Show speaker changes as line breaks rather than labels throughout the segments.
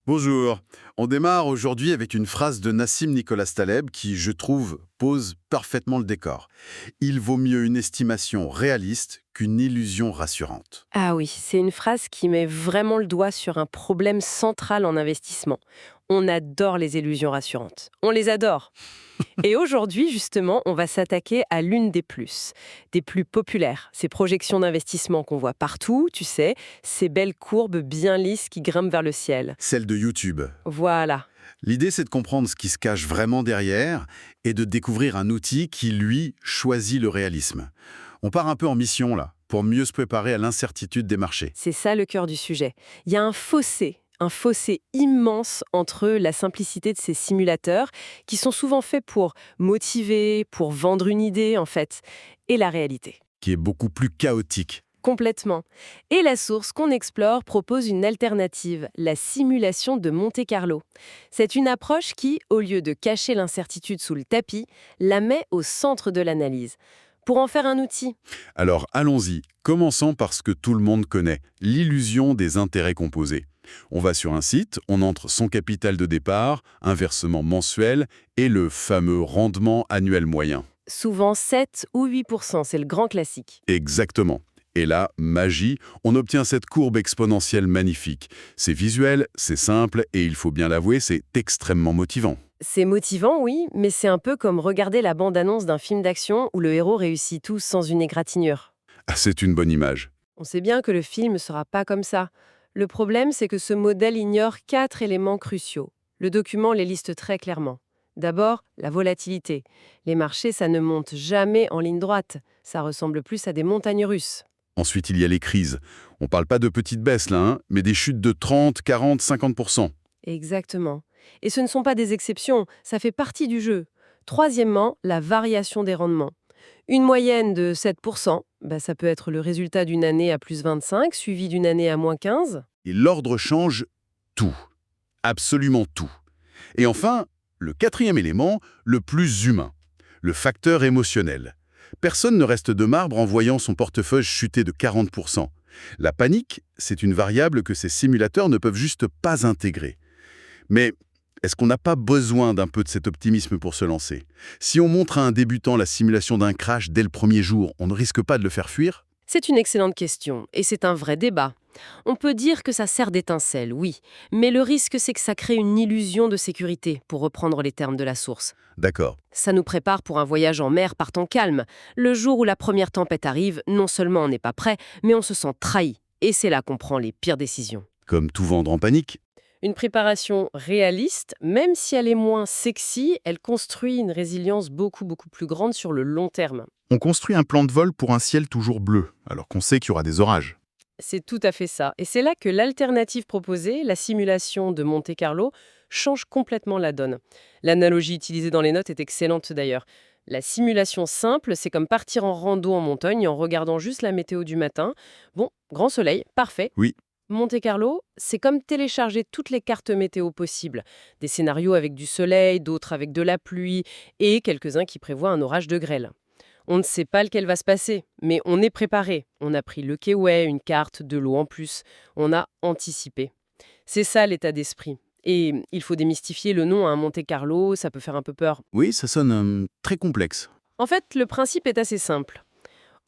Bonjour. On démarre aujourd'hui avec une phrase de Nassim Nicolas Taleb qui, je trouve, pose parfaitement le décor. Il vaut mieux une estimation réaliste qu'une illusion rassurante.
Ah oui, c'est une phrase qui met vraiment le doigt sur un problème central en investissement. On adore les illusions rassurantes. On les adore. Et aujourd'hui, justement, on va s'attaquer à l'une des plus populaires, ces projections d'investissement qu'on voit partout, tu sais, ces belles courbes bien lisses qui grimpent vers le ciel.
Celle de YouTube.
Voilà.
L'idée, c'est de comprendre ce qui se cache vraiment derrière et de découvrir un outil qui, lui, choisit le réalisme. On part un peu en mission, là, pour mieux se préparer à l'incertitude des marchés.
C'est ça le cœur du sujet. Il y a un fossé immense entre la simplicité de ces simulateurs, qui sont souvent faits pour motiver, pour vendre une idée en fait, et la réalité.
Qui est beaucoup plus chaotique.
Complètement. Et la source qu'on explore propose une alternative, la simulation de Monte-Carlo. C'est une approche qui, au lieu de cacher l'incertitude sous le tapis, la met au centre de l'analyse. Pour en faire un outil.
Alors allons-y, commençons par ce que tout le monde connaît, l'illusion des intérêts composés. On va sur un site, on entre son capital de départ, un versement mensuel et le fameux rendement annuel moyen.
Souvent 7 ou 8%, c'est le grand classique.
Exactement. Et là, magie, on obtient cette courbe exponentielle magnifique. C'est visuel, c'est simple et il faut bien l'avouer, c'est extrêmement motivant.
C'est motivant, oui, mais c'est un peu comme regarder la bande-annonce d'un film d'action où le héros réussit tout sans une égratignure.
Ah, c'est une bonne image.
On sait bien que le film ne sera pas comme ça. Le problème, c'est que ce modèle ignore 4 éléments cruciaux. Le document les liste très clairement. D'abord, la volatilité. Les marchés, ça ne monte jamais en ligne droite. Ça ressemble plus à des montagnes russes.
Ensuite, il y a les crises. On parle pas de petites baisses là, hein, mais des chutes de 30, 40, 50%.
Exactement. Et ce ne sont pas des exceptions, ça fait partie du jeu. Troisièmement, la variation des rendements. Une moyenne de 7%, ça peut être le résultat d'une année à plus 25, suivi d'une année à moins 15.
Et l'ordre change tout. Absolument tout. Et enfin, le quatrième élément, le plus humain. Le facteur émotionnel. Personne ne reste de marbre en voyant son portefeuille chuter de 40%. La panique, c'est une variable que ces simulateurs ne peuvent juste pas intégrer. Mais est-ce qu'on n'a pas besoin d'un peu de cet optimisme pour se lancer? Si on montre à un débutant la simulation d'un crash dès le premier jour, on ne risque pas de le faire fuir?
C'est une excellente question, et c'est un vrai débat. On peut dire que ça sert d'étincelle, oui, mais le risque c'est que ça crée une illusion de sécurité, pour reprendre les termes de la source.
D'accord.
Ça nous prépare pour un voyage en mer par temps calme. Le jour où la première tempête arrive, non seulement on n'est pas prêt, mais on se sent trahi. Et c'est là qu'on prend les pires décisions.
Comme tout vendre en panique?
Une préparation réaliste, même si elle est moins sexy, elle construit une résilience beaucoup plus grande sur le long terme.
On construit un plan de vol pour un ciel toujours bleu, alors qu'on sait qu'il y aura des orages.
C'est tout à fait ça. Et c'est là que l'alternative proposée, la simulation de Monte-Carlo, change complètement la donne. L'analogie utilisée dans les notes est excellente d'ailleurs. La simulation simple, c'est comme partir en rando en montagne en regardant juste la météo du matin. Bon, grand soleil, parfait.
Oui.
Monte-Carlo, c'est comme télécharger toutes les cartes météo possibles. Des scénarios avec du soleil, d'autres avec de la pluie, et quelques-uns qui prévoient un orage de grêle. On ne sait pas lequel va se passer, mais on est préparé. On a pris le Kiwi, une carte, de l'eau en plus. On a anticipé. C'est ça l'état d'esprit. Et il faut démystifier le nom à Monte-Carlo, ça peut faire un peu peur.
Oui, ça sonne très complexe.
En fait, le principe est assez simple.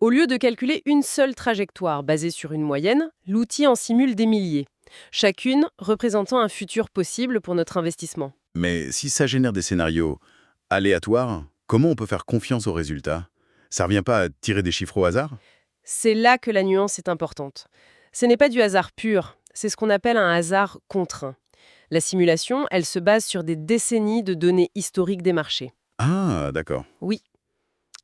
Au lieu de calculer une seule trajectoire basée sur une moyenne, l'outil en simule des milliers, chacune représentant un futur possible pour notre investissement.
Mais si ça génère des scénarios aléatoires, comment on peut faire confiance aux résultats? Ça revient pas à tirer des chiffres au hasard?
C'est là que la nuance est importante. Ce n'est pas du hasard pur, c'est ce qu'on appelle un hasard contraint. La simulation, elle se base sur des décennies de données historiques des marchés.
Ah, d'accord.
Oui.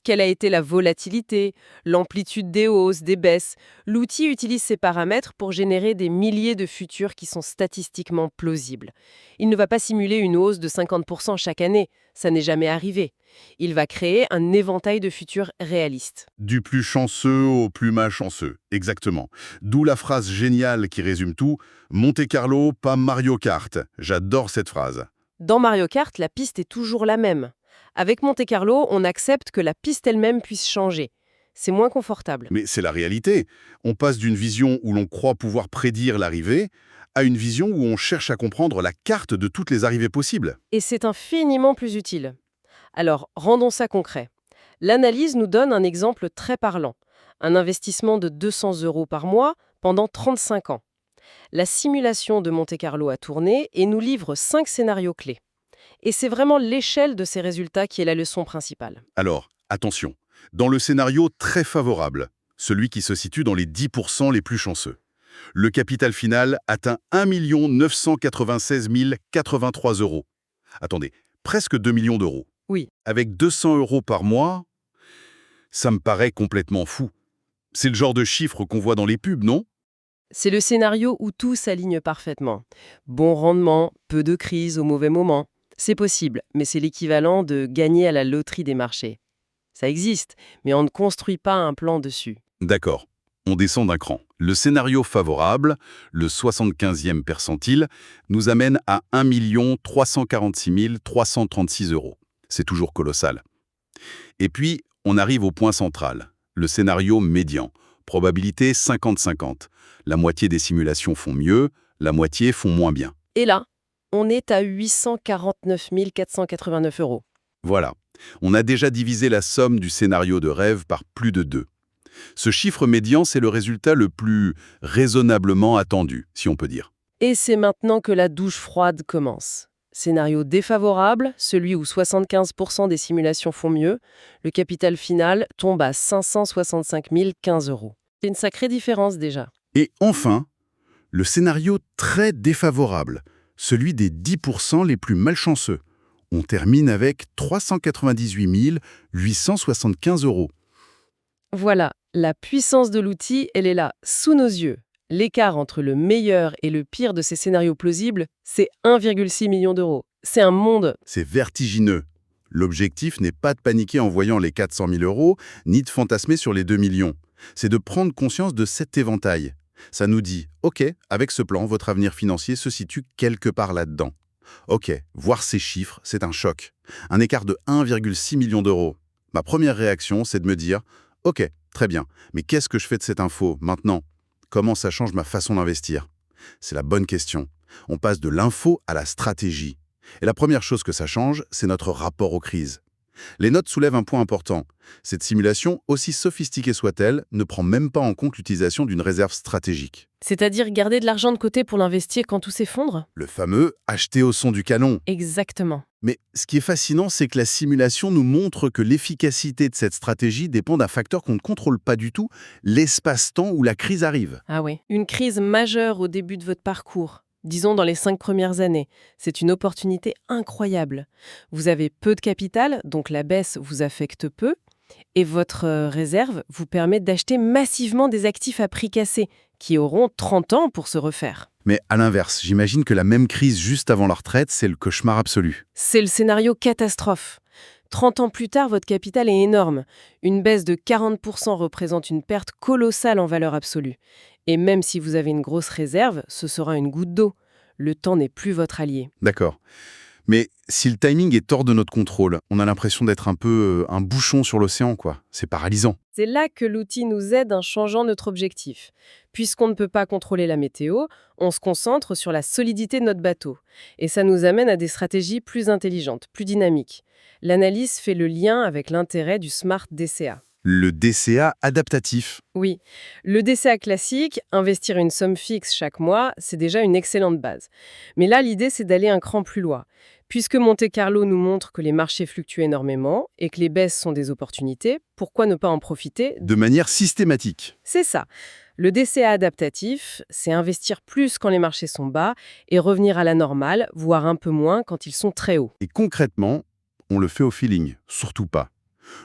Quelle a été la volatilité, l'amplitude des hausses, des baisses? L'outil utilise ces paramètres pour générer des milliers de futurs qui sont statistiquement plausibles. Il ne va pas simuler une hausse de 50% chaque année, ça n'est jamais arrivé. Il va créer un éventail de futurs réalistes.
Du plus chanceux au plus malchanceux, exactement. D'où la phrase géniale qui résume tout, Monte Carlo, pas Mario Kart. J'adore cette phrase.
Dans Mario Kart, la piste est toujours la même. Avec Monte-Carlo, on accepte que la piste elle-même puisse changer. C'est moins confortable.
Mais c'est la réalité. On passe d'une vision où l'on croit pouvoir prédire l'arrivée à une vision où on cherche à comprendre la carte de toutes les arrivées possibles.
Et c'est infiniment plus utile. Alors, rendons ça concret. L'analyse nous donne un exemple très parlant. Un investissement de 200 € par mois pendant 35 ans. La simulation de Monte-Carlo a tourné et nous livre 5 scénarios clés. Et c'est vraiment l'échelle de ces résultats qui est la leçon principale.
Alors, attention, dans le scénario très favorable, celui qui se situe dans les 10% les plus chanceux, le capital final atteint 1 996 083 €. Attendez, presque 2 millions d'euros.
Oui.
Avec 200 € par mois, ça me paraît complètement fou. C'est le genre de chiffre qu'on voit dans les pubs, non?
C'est le scénario où tout s'aligne parfaitement. Bon rendement, peu de crise au mauvais moment. C'est possible, mais c'est l'équivalent de gagner à la loterie des marchés. Ça existe, mais on ne construit pas un plan dessus.
D'accord, on descend d'un cran. Le scénario favorable, le 75e percentile, nous amène à 1 346 336 €. C'est toujours colossal. Et puis, on arrive au point central, le scénario médian, probabilité 50-50. La moitié des simulations font mieux, la moitié font moins bien.
Et là, on est à 849 489 €.
Voilà, on a déjà divisé la somme du scénario de rêve par plus de 2. Ce chiffre médian, c'est le résultat le plus raisonnablement attendu, si on peut dire.
Et c'est maintenant que la douche froide commence. Scénario défavorable, celui où 75% des simulations font mieux, le capital final tombe à 565 015 €. C'est une sacrée différence déjà.
Et enfin, le scénario très défavorable, celui des 10% les plus malchanceux. On termine avec 398 875 €.
Voilà, la puissance de l'outil, elle est là, sous nos yeux. L'écart entre le meilleur et le pire de ces scénarios plausibles, c'est 1,6 million d'euros. C'est un monde.
C'est vertigineux. L'objectif n'est pas de paniquer en voyant les 400 000 €, ni de fantasmer sur les 2 millions. C'est de prendre conscience de cet éventail. Ça nous dit, OK, avec ce plan, votre avenir financier se situe quelque part là-dedans. OK, voir ces chiffres, c'est un choc. Un écart de 1,6 million d'euros. Ma première réaction, c'est de me dire, OK, très bien, mais qu'est-ce que je fais de cette info maintenant? Comment ça change ma façon d'investir? C'est la bonne question. On passe de l'info à la stratégie. Et la première chose que ça change, c'est notre rapport aux crises. Les notes soulèvent un point important. Cette simulation, aussi sophistiquée soit-elle, ne prend même pas en compte l'utilisation d'une réserve stratégique.
C'est-à-dire garder de l'argent de côté pour l'investir quand tout s'effondre?
Le fameux « acheter au son du canon ».
Exactement.
Mais ce qui est fascinant, c'est que la simulation nous montre que l'efficacité de cette stratégie dépend d'un facteur qu'on ne contrôle pas du tout, l'espace-temps où la crise arrive.
Ah oui. Une crise majeure au début de votre parcours. Disons dans les 5 premières années. C'est une opportunité incroyable. Vous avez peu de capital, donc la baisse vous affecte peu, et votre réserve vous permet d'acheter massivement des actifs à prix cassé, qui auront 30 ans pour se refaire.
Mais à l'inverse, j'imagine que la même crise juste avant la retraite, c'est le cauchemar absolu.
C'est le scénario catastrophe. 30 ans plus tard, votre capital est énorme. Une baisse de 40% représente une perte colossale en valeur absolue. Et même si vous avez une grosse réserve, ce sera une goutte d'eau. Le temps n'est plus votre allié.
D'accord. Mais si le timing est hors de notre contrôle, on a l'impression d'être un peu un bouchon sur l'océan, quoi. C'est paralysant.
C'est là que l'outil nous aide en changeant notre objectif. Puisqu'on ne peut pas contrôler la météo, on se concentre sur la solidité de notre bateau. Et ça nous amène à des stratégies plus intelligentes, plus dynamiques. L'analyse fait le lien avec l'intérêt du Smart DCA.
Le DCA adaptatif.
Oui, le DCA classique, investir une somme fixe chaque mois, c'est déjà une excellente base. Mais là, l'idée, c'est d'aller un cran plus loin. Puisque Monte-Carlo nous montre que les marchés fluctuent énormément et que les baisses sont des opportunités, pourquoi ne pas en profiter?
De manière systématique.
C'est ça. Le DCA adaptatif, c'est investir plus quand les marchés sont bas et revenir à la normale, voire un peu moins quand ils sont très hauts.
Et concrètement, on le fait au feeling, surtout pas.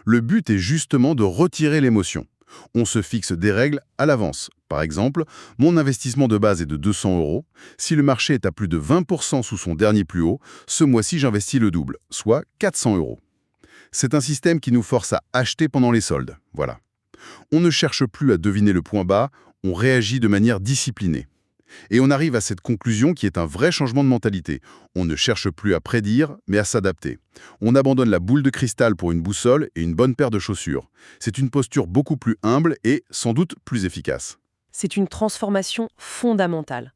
Le but est justement de retirer l'émotion. On se fixe des règles à l'avance. Par exemple, mon investissement de base est de 200 €. Si le marché est à plus de 20% sous son dernier plus haut, ce mois-ci j'investis le double, soit 400 €. C'est un système qui nous force à acheter pendant les soldes. Voilà. On ne cherche plus à deviner le point bas, on réagit de manière disciplinée. Et on arrive à cette conclusion qui est un vrai changement de mentalité. On ne cherche plus à prédire, mais à s'adapter. On abandonne la boule de cristal pour une boussole et une bonne paire de chaussures. C'est une posture beaucoup plus humble et, sans doute, plus efficace.
C'est une transformation fondamentale.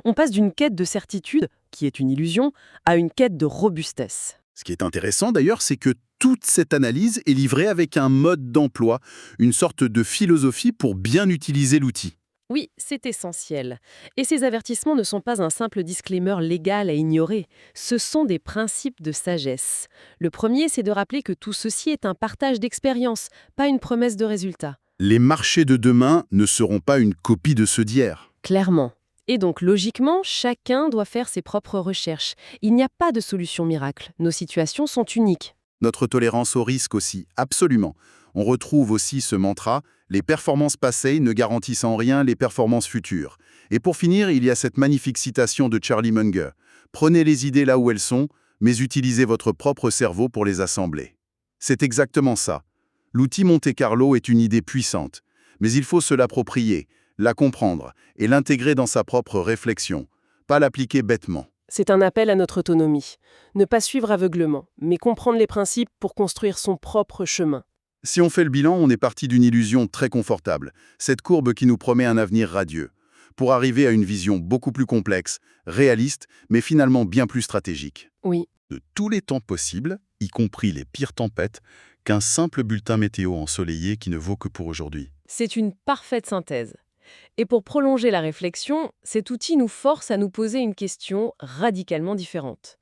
On passe d'une quête de certitude, qui est une illusion, à une quête de robustesse.
Ce qui est intéressant d'ailleurs, c'est que toute cette analyse est livrée avec un mode d'emploi, une sorte de philosophie pour bien utiliser l'outil.
Oui, c'est essentiel. Et ces avertissements ne sont pas un simple disclaimer légal à ignorer. Ce sont des principes de sagesse. Le premier, c'est de rappeler que tout ceci est un partage d'expérience, pas une promesse de résultat.
Les marchés de demain ne seront pas une copie de ceux d'hier.
Clairement. Et donc, logiquement, chacun doit faire ses propres recherches. Il n'y a pas de solution miracle. Nos situations sont uniques.
Notre tolérance au risque aussi, absolument. On retrouve aussi ce mantra, les performances passées ne garantissent en rien les performances futures. Et pour finir, il y a cette magnifique citation de Charlie Munger. Prenez les idées là où elles sont, mais utilisez votre propre cerveau pour les assembler. C'est exactement ça. L'outil Monte Carlo est une idée puissante, mais il faut se l'approprier, la comprendre et l'intégrer dans sa propre réflexion, pas l'appliquer bêtement.
C'est un appel à notre autonomie. Ne pas suivre aveuglement, mais comprendre les principes pour construire son propre chemin.
Si on fait le bilan, on est parti d'une illusion très confortable, cette courbe qui nous promet un avenir radieux, pour arriver à une vision beaucoup plus complexe, réaliste, mais finalement bien plus stratégique.
Oui.
De tous les temps possibles, y compris les pires tempêtes, qu'un simple bulletin météo ensoleillé qui ne vaut que pour aujourd'hui.
C'est une parfaite synthèse. Et pour prolonger la réflexion, cet outil nous force à nous poser une question radicalement différente.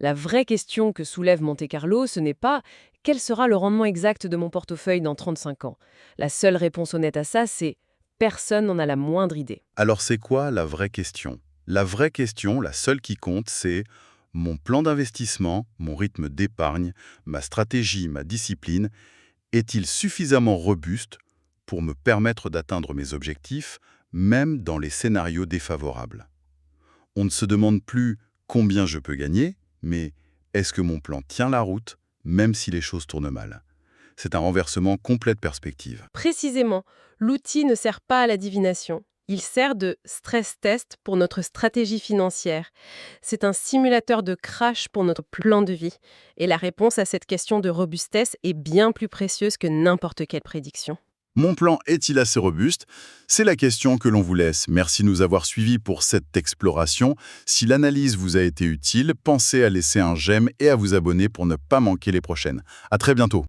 La vraie question que soulève Monte Carlo, ce n'est pas « quel sera le rendement exact de mon portefeuille dans 35 ans ?» La seule réponse honnête à ça, c'est « personne n'en a la moindre idée ».
Alors c'est quoi la vraie question? La vraie question, la seule qui compte, c'est mon plan d'investissement, mon rythme d'épargne, ma stratégie, ma discipline, est-il suffisamment robuste pour me permettre d'atteindre mes objectifs, même dans les scénarios défavorables? On ne se demande plus combien je peux gagner, mais est-ce que mon plan tient la route, même si les choses tournent mal? C'est un renversement complet de perspective.
Précisément, l'outil ne sert pas à la divination. Il sert de stress test pour notre stratégie financière. C'est un simulateur de crash pour notre plan de vie. Et la réponse à cette question de robustesse est bien plus précieuse que n'importe quelle prédiction.
Mon plan est-il assez robuste? C'est la question que l'on vous laisse. Merci de nous avoir suivis pour cette exploration. Si l'analyse vous a été utile, pensez à laisser un j'aime et à vous abonner pour ne pas manquer les prochaines. À très bientôt.